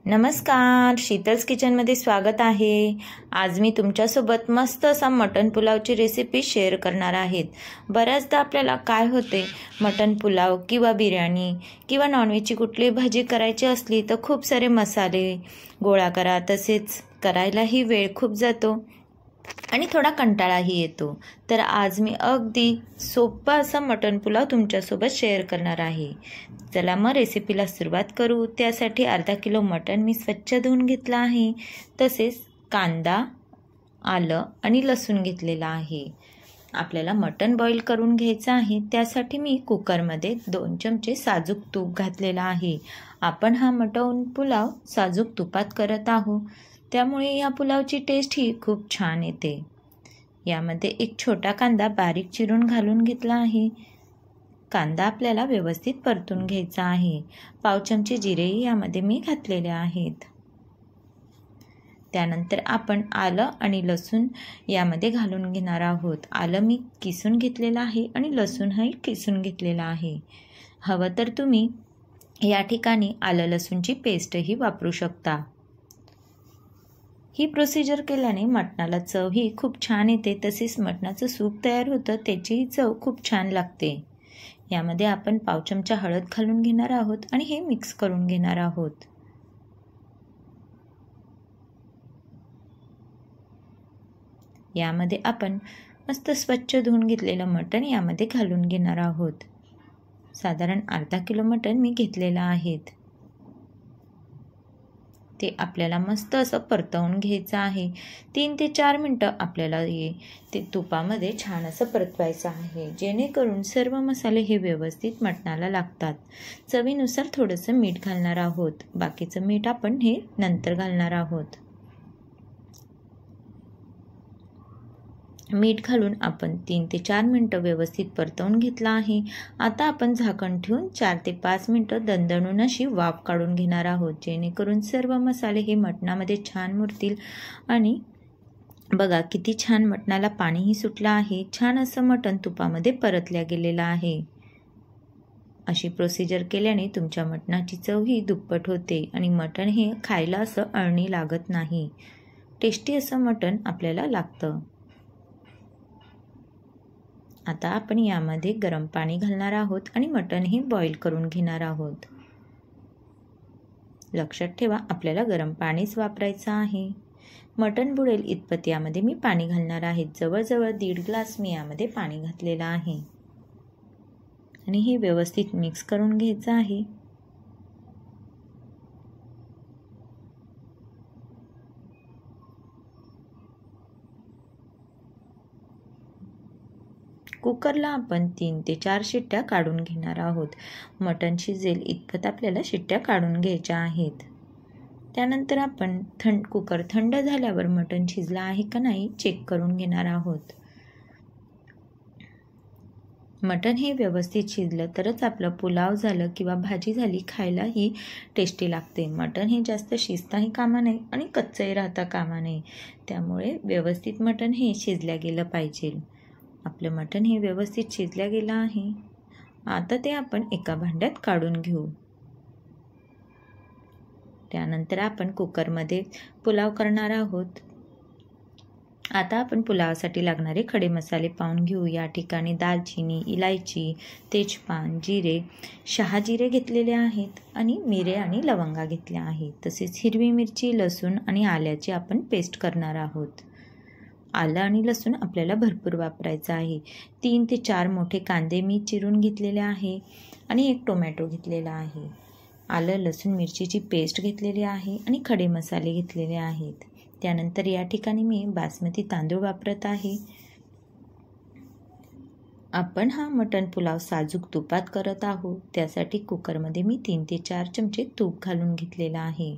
नमस्कार, शीतल्स किचनमध्ये स्वागत आहे। आज मी तुमच्यासोबत मस्त असा मटण पुलावची रेसिपी शेअर करणार आहेत। बऱ्याचदा आपल्याला काय होते, मटण पुलाव किंवा बिर्याणी किंवा नॉनव्हेजची कुठली भाजी करायची असली तर खूप सारे मसाले गोळा करा, तसेच करायलाही वेळ खूप जातो आणि थोडा कंटाळाही येतो। तर आज मी अगदी सोपा असा मटण पुलाव तुमच्यासोबत शेअर करणार आहे। चला मग रेसिपीला सुरुवात करू। त्यासाठी अर्धा किलो मटण मी स्वच्छ धुवून घेतला आहे। तसेच कांदा, आलं आणि लसूण घेतलेला आहे। आपल्याला मटण बॉईल करून घ्यायचं आहे। त्यासाठी मी कुकरमध्ये 2 चमचे साजूक तूप घातलेला आहे। आपण हा मटण पुलाव साजूक तुपात करत आहोत, त्यामुळे या पुलावची टेस्ट ही खूप छान येते। यामध्ये एक छोटा कांदा बारीक चिरून घालून घेतला आहे। कांदा आपल्याला व्यवस्थित परतून घ्यायचा आहे। पाव चमचे जिरेही यामध्ये मी घातलेले आहेत। त्यानंतर आपण आलं आणि लसूण यामध्ये घालून घेणार आहोत। आलं मी किसून घेतलेलं आहे आणि लसूणही किसून घेतलेला आहे। हवं तर तुम्ही या ठिकाणी आलं लसूणची पेस्टही वापरू शकता। ही प्रोसिजर केल्याने मटणाला चव ही खूप छान येते। तसेच मटणाचं सूप तयार होतं, त्याचीही चव खूप छान लागते। यामध्ये आपण पाव चमचा हळद घालून घेणार आहोत आणि हे मिक्स करून घेणार आहोत। यामध्ये आपण मस्त स्वच्छ धुवून घेतलेलं मटण यामध्ये घालून घेणार आहोत। साधारण अर्धा किलो मटण मी घेतलेलं आहे। ते आपल्याला मस्त असं परतवून घ्यायचं आहे। 3 ते 4 मिनटं आपल्याला ते तुपामध्ये छान असं परतवायचं आहे, जेणेकरून सर्व मसाले हे व्यवस्थित मटणाला लागतात। चवीनुसार थोडंसं मीठ घालणार आहोत, बाकीचं मीठ आपण हे नंतर घालणार आहोत। मीठ घालून आपण 3 ते 4 मिनटं व्यवस्थित परतवून घेतला आहे। आता आपण झाकण ठेवून 4 ते 5 मिनटं दणदणून अशी वाफ काढून घेणार आहोत, जेणेकरून सर्व मसाले हे मटणामध्ये छान मुरतील। आणि बघा किती छान मटणाला पाणीही सुटलं आहे। छान असं मटण तुपामध्ये परतल्या गेलेलं आहे। अशी प्रोसिजर केल्याने तुमच्या मटणाची चव ही दुप्पट होते आणि मटण हे खायला असं अळणी लागत नाही। टेस्टी असं मटण आपल्याला लागतं। आता आपण यामध्ये गरम पाणी घालणार आहोत आणि मटण हे बॉईल करून घेणार आहोत। लक्षात ठेवा, आपल्याला गरम पाणीच वापरायचं आहे। मटण बुडेल इतपत यामध्ये मी पाणी घालणार आहे। जवळजवळ 1.5 ग्लास मी यामध्ये पाणी घातलेलं आहे आणि हे व्यवस्थित मिक्स करून घ्यायचं आहे। कुकरला आपण 3 ते 4 शिट्ट्या काढून घेणार आहोत। मटण शिजेल इतपत आपल्याला शिट्ट्या काढून घ्यायच्या आहेत। त्यानंतर आपण कुकर थंड झाल्यावर मटण शिजलं आहे का नाही चेक करून घेणार आहोत। मटण हे व्यवस्थित शिजलं तरच आपलं पुलाव झालं किंवा भाजी झाली खायलाही टेस्टी लागते। मटण हे जास्त शिजताही कामा नये आणि कच्चंही राहता कामा नये, त्यामुळे व्यवस्थित मटण हे शिजल्या गेलं पाहिजे। आपलं मटण हे व्यवस्थित शिजल्या गेलं आहे। आता ते आपण एका भांड्यात काढून घेऊ। त्यानंतर आपण कुकरमध्ये पुलाव करणार आहोत। आता आपण पुलावासाठी लागणारे खडे मसाले पाहून घेऊ। या ठिकाणी दालचिनी, इलायची, तेजपान, जिरे, शहाजिरे घेतलेले आहेत आणि मिरे आणि लवंगा घेतल्या आहेत। तसेच हिरवी मिरची, लसूण आणि आल्याची आपण पेस्ट करणार आहोत। आलं आणि लसूण आपल्याला भरपूर वापरायचं आहे। 3 ते 4 मोठे कांदे मी चिरून घेतलेले आहे आणि 1 टोमॅटो घेतलेला आहे। आलं, लसूण, मिरचीची पेस्ट घेतलेली आहे आणि खडे मसाले घेतलेले आहेत। त्यानंतर या ठिकाणी मी बासमती तांदूळ वापरत आहे। आपण हा मटण पुलाव साजूक तुपात करत आहोत, त्यासाठी कुकरमध्ये मी 3 ते 4 चमचे तूप घालून घेतलेला आहे।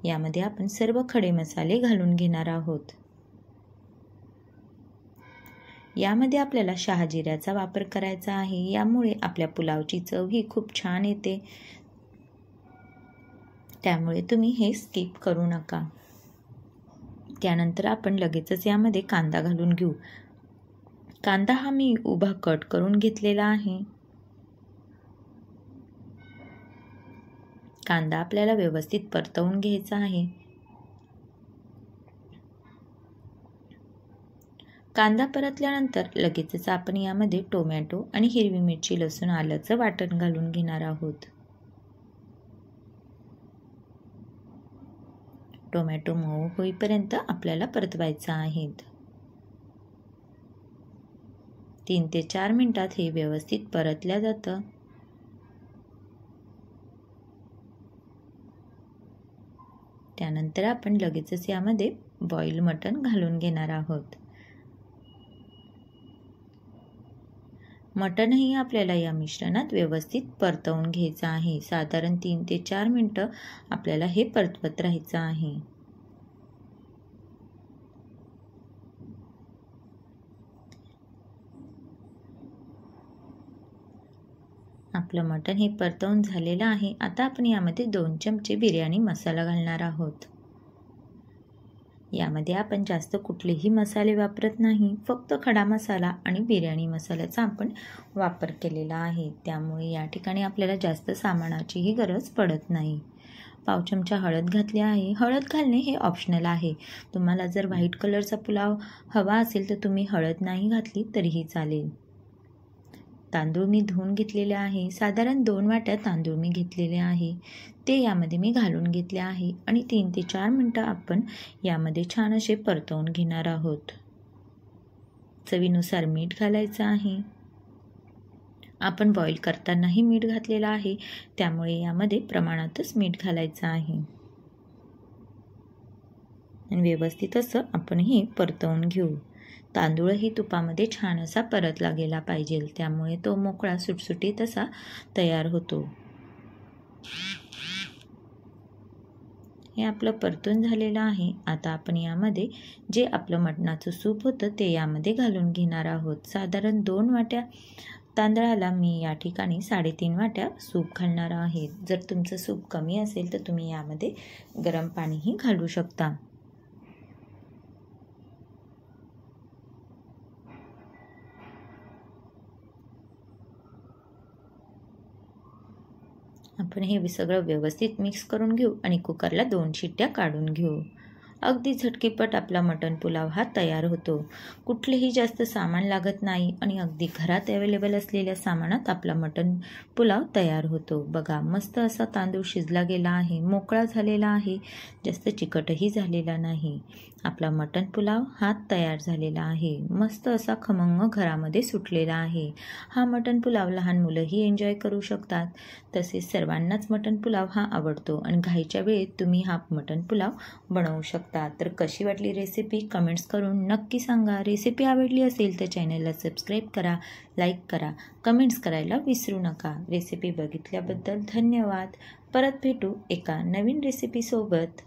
यामध्ये आपण सर्व खडे मसाले घालून घेणार आहोत। यामध्ये आपल्याला शहाजिऱ्याचा वापर करायचा आहे, यामुळे आपल्या पुलावची चव ही खूप छान येते, त्यामुळे तुम्ही हे स्किप करू नका। त्यानंतर आपण लगेचच यामध्ये कांदा घालून घेऊ। कांदा हा मी उभा कट करून घेतलेला आहे। कांदा आपल्याला व्यवस्थित परतवून घ्यायचा आहे। कांदा परतल्यानंतर लगेचच आपण यामध्ये टोमॅटो आणि हिरवी मिरची, लसूण, आल्याचं वाटण घालून घेणार आहोत। टोमॅटो मऊ होईपर्यंत आपल्याला परतवायचा आहे। 3 ते 4 मिनिटात हे व्यवस्थित परतल्या जातं। त्यानंतर आपण लगेचच यामध्ये बॉईल मटण घालून घेणार आहोत। मटणही आपल्याला या मिश्रणात व्यवस्थित परतवून घ्यायचं आहे। साधारण 3 ते 4 मिनिटं आपल्याला हे परतवत राहायचं आहे। आपलं मटण हे परतवून झालेलं आहे। आता आपण यामध्ये 2 चमचे बिर्याणी मसाला घालणार आहोत। यामध्ये आपण जास्त कुठलेही मसाले वापरत नाही, फक्त खडा मसाला आणि बिर्याणी मसाल्याचा आपण वापर केलेला आहे। त्यामुळे या ठिकाणी आपल्याला जास्त सामानाचीही गरज पडत नाही। पाव चमचा हळद घातली आहे। हळद घालणे हे ऑप्शनल आहे। तुम्हाला जर व्हाईट कलरचा पुलाव हवा असेल तर तुम्ही हळद नाही घातली तरीही चालेल। तांदूळ मी धुवून घेतलेले आहे। साधारण 2 वाट्या तांदूळ मी घेतलेले आहे, ते यामध्ये मी घालून घेतले आहे आणि 3 ते 4 मिनिटं आपण यामध्ये छान असे परतवून घेणार आहोत। चवीनुसार मीठ घालायचं आहे। आपण बॉईल करतानाही मीठ घातलेलं आहे, त्यामुळे यामध्ये प्रमाणातच मीठ घालायचं आहे आणि व्यवस्थित असं आपण हे परतवून घेऊ। तांदूळही तुपामध्ये छान असा परतला गेला पाहिजे, त्यामुळे तो मोकळा सुटसुटीत असा तयार होतो। हे आपलं परतून झालेलं आहे। आता आपण यामध्ये जे आपलं मटणाचं सूप होतं ते यामध्ये घालून घेणार आहोत। साधारण 2 वाट्या तांदळाला मी या ठिकाणी 3.5 वाट्या सूप घालणार आहे। जर तुमचं सूप कमी असेल तर तुम्ही यामध्ये गरम पाणीही घालू शकता। आपण हे सगळं व्यवस्थित मिक्स करून घेऊ आणि कुकरला 2 शिट्ट्या काढून घेऊ। अगदी झटकीपट आपला मटण पुलाव हा तयार होतो। कुठलेही जास्त सामान लागत नाही आणि अगदी घरात अवेलेबल असलेल्या सामानात आपला मटण पुलाव तयार होतो। बघा, मस्त असा तांदूळ शिजला गेला आहे, मोकळा झालेला आहे, जास्त चिकटही झालेला नाही। आपला मटण पुलाव हा तयार झालेला आहे। मस्त असा खमंग घरामध्ये सुटलेला आहे। हा मटण पुलाव लहान मुलंही एन्जॉय करू शकतात। तसेच सर्वांनाच मटण पुलाव हा आवडतो आणि घाईच्या वेळेत तुम्ही हा मटण पुलाव बनवू शकता। तर कशी वाटली रेसिपी कमेंट्स करून नक्की सांगा। रेसिपी आवडली असेल तर चॅनलला सबस्क्राईब करा, लाईक करा, कमेंट्स करायला विसरू नका। रेसिपी बघितल्याबद्दल धन्यवाद। परत भेटू एका नवीन रेसिपीसोबत।